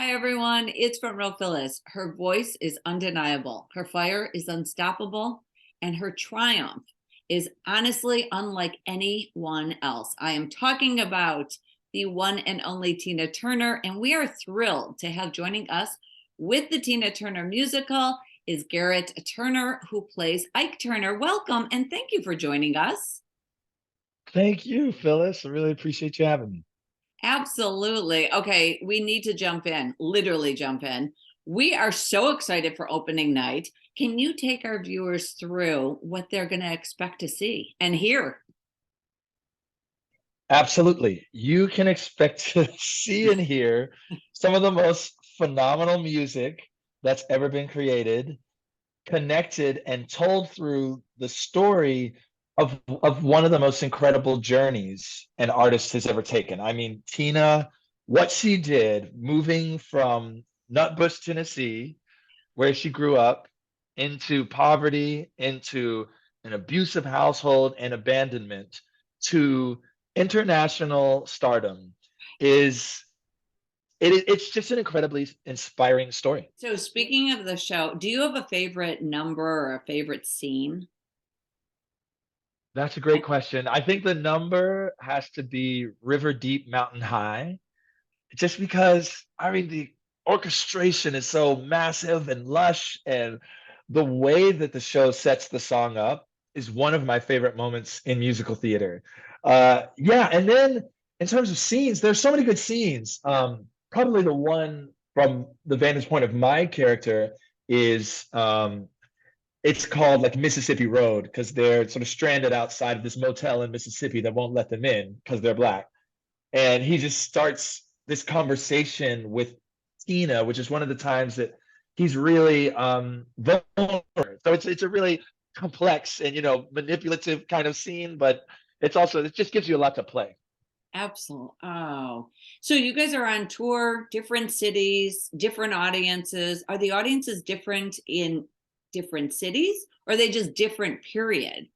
Hi, everyone. It's Front Row Phyllis. Her voice is undeniable. Her fire is unstoppable, and her triumph is honestly unlike anyone else. I am talking about the one and only Tina Turner, and we are thrilled to have joining us with the Tina Turner musical is Garrett Turner, who plays Ike Turner. Welcome, and thank you for joining us. Thank you, Phyllis. I really appreciate you having me. Absolutely. Okay, we need to jump in, literally jump in. We are so excited for opening night. Can you take our viewers through what they're going to expect to see and hear? Absolutely. You can expect to see and hear some of the most phenomenal music that's ever been created, connected and told through the story of one of the most incredible journeys an artist has ever taken. I mean, Tina, what she did moving from Nutbush, Tennessee, where she grew up, into poverty, into an abusive household and abandonment, to international stardom is it's just an incredibly inspiring story. So, speaking of the show, do you have a favorite number or a favorite scene? That's a great question. I think the number has to be River Deep Mountain High, just because I mean the orchestration is so massive and lush, and the way that the show sets the song up is one of my favorite moments in musical theater. Yeah, and then in terms of scenes, there's so many good scenes. Probably the one from the vantage point of my character is it's called like Mississippi Road because they're sort of stranded outside of this motel in Mississippi that won't let them in because they're black, and he just starts this conversation with Tina, which is one of the times that he's really vulnerable. So it's a really complex and manipulative kind of scene, but it's also it just gives you a lot to play. Absolutely. Oh, so you guys are on tour, different cities, different audiences. Are the audiences different in different cities, or are they just different, period?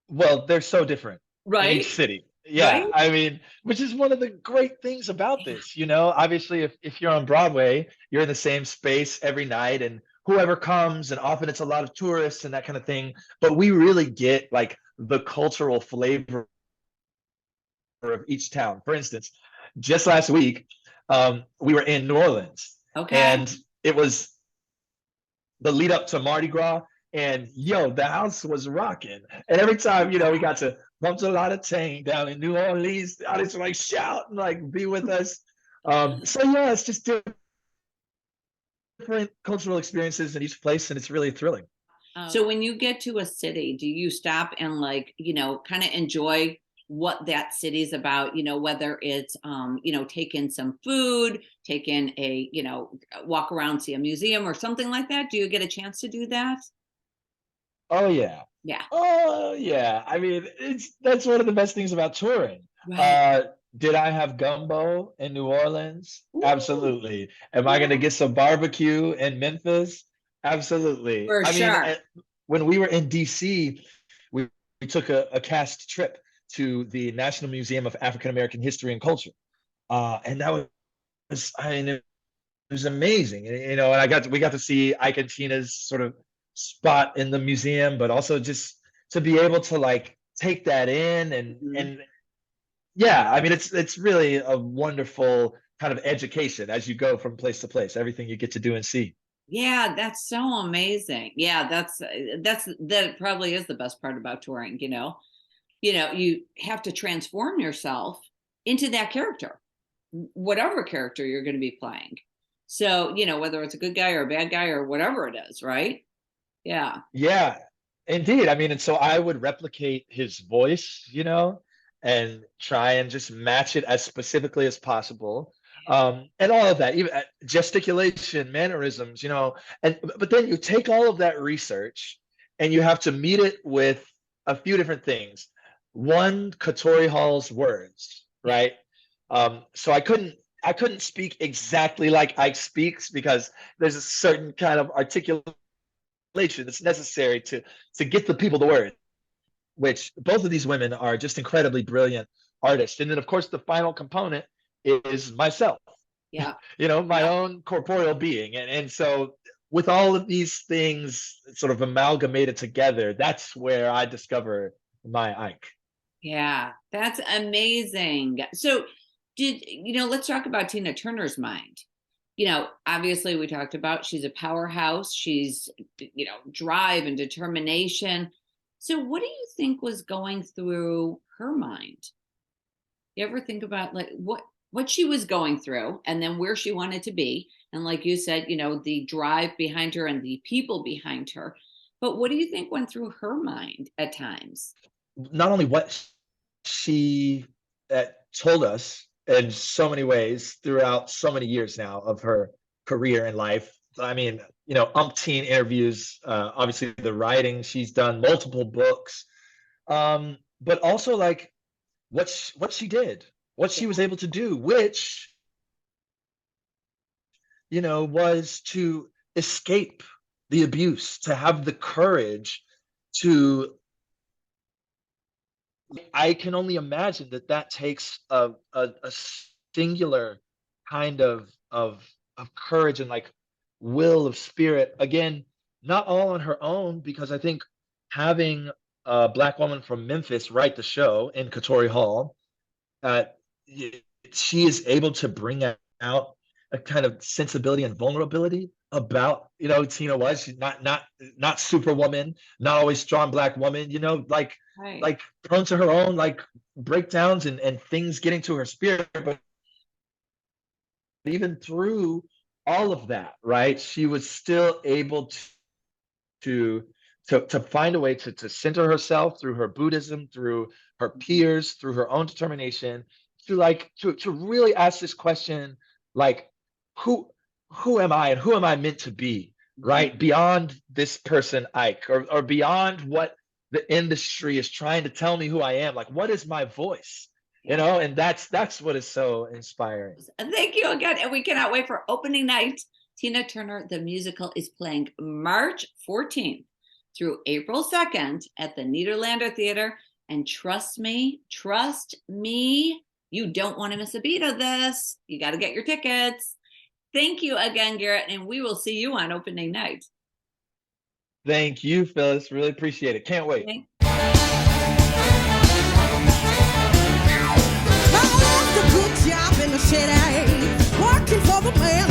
Well, they're so different in each Right? city. Right? Yeah, I mean, which is one of the great things about Yeah. this. Obviously, if you're on Broadway, you're in the same space every night, and whoever comes, and often it's a lot of tourists and that kind of thing. But we really get like the cultural flavor of each town. For instance, just last week, we were in New Orleans, Okay. and it was the lead up to Mardi Gras, and yo, the house was rocking. And every time, we got to bump a lot of tang down in New Orleans, I just like shout and like be with us. So yeah, it's just different cultural experiences in each place, and it's really thrilling. So when you get to a city, do you stop and like, kind of enjoy what that city's about, whether it's take in some food, take in a, walk around, see a museum or something like that? Do you get a chance to do that? Oh yeah. Yeah. Oh yeah. I mean, it's that's one of the best things about touring. Right. Uh, did I have gumbo in New Orleans? Ooh, Absolutely. Am I going to yeah, get some barbecue in Memphis? Absolutely. for I mean, sure. when we were in DC, we took a cast trip to the National Museum of African American History and Culture. And that I mean, it was amazing. And we got to see Ike and Tina's sort of spot in the museum, but also just to be able to like take that in Mhm. and yeah, I mean it's really a wonderful kind of education as you go from place to place, everything you get to do and see. Yeah, that's so amazing. Yeah, that probably is the best part about touring, you have to transform yourself into that character, whatever character you're going to be playing. So, whether it's a good guy or a bad guy or whatever it is, right? Yeah. Yeah, indeed. I mean, and so I would replicate his voice, and try and just match it as specifically as possible. And all of that, even gesticulation, mannerisms, and but then you take all of that research and you have to meet it with a few different things. One, Katori Hall's words, right? So I couldn't speak exactly like Ike speaks because there's a certain kind of articulation that's necessary to get the people the word, which both of these women are just incredibly brilliant artists. And then of course the final component is myself. Yeah. my Yep. own corporeal being. And so with all of these things sort of amalgamated together, that's where I discover my Ike. Yeah. That's amazing. So let's talk about Tina Turner's mind. Obviously we talked about she's a powerhouse. She's, drive and determination. So what do you think was going through her mind? You ever think about like what she was going through and then where she wanted to be? And like you said, the drive behind her and the people behind her. But what do you think went through her mind at times? Not only what she told us in so many ways throughout so many years now of her career and life. I mean, umpteen interviews, obviously the writing, she's done multiple books, but also like what she did, what Yeah. she was able to do, which was to escape the abuse, to have the courage to. I can only imagine that that takes a singular kind of courage and like will of spirit. Again, not all on her own, because I think having a black woman from Memphis write the show in Katori Hall, uh, she is able to bring out a kind of sensibility and vulnerability about Tina was. She's not superwoman, not always strong black woman, Right. like prone to her own like breakdowns and things getting to her spirit. But even through all of that, right, she was still able to to find a way to center herself through her Buddhism, through her peers, through her own determination, to like to really ask this question, like, who who am I and who am I meant to be, Mhm. right? Beyond this person, Ike, or beyond what the industry is trying to tell me who I am. Like, what is my voice? Yeah. And that's what is so inspiring. And thank you again. And we cannot wait for opening night. Tina Turner, the musical, is playing March 14th through April 2nd at the Nederlander Theater. And trust me, you don't want to miss a beat of this. You got to get your tickets. Thank you again, Garrett. And we will see you on opening night. Thank you, Phyllis. Really appreciate it. Can't wait. Okay. I left a good job in the city, working for the man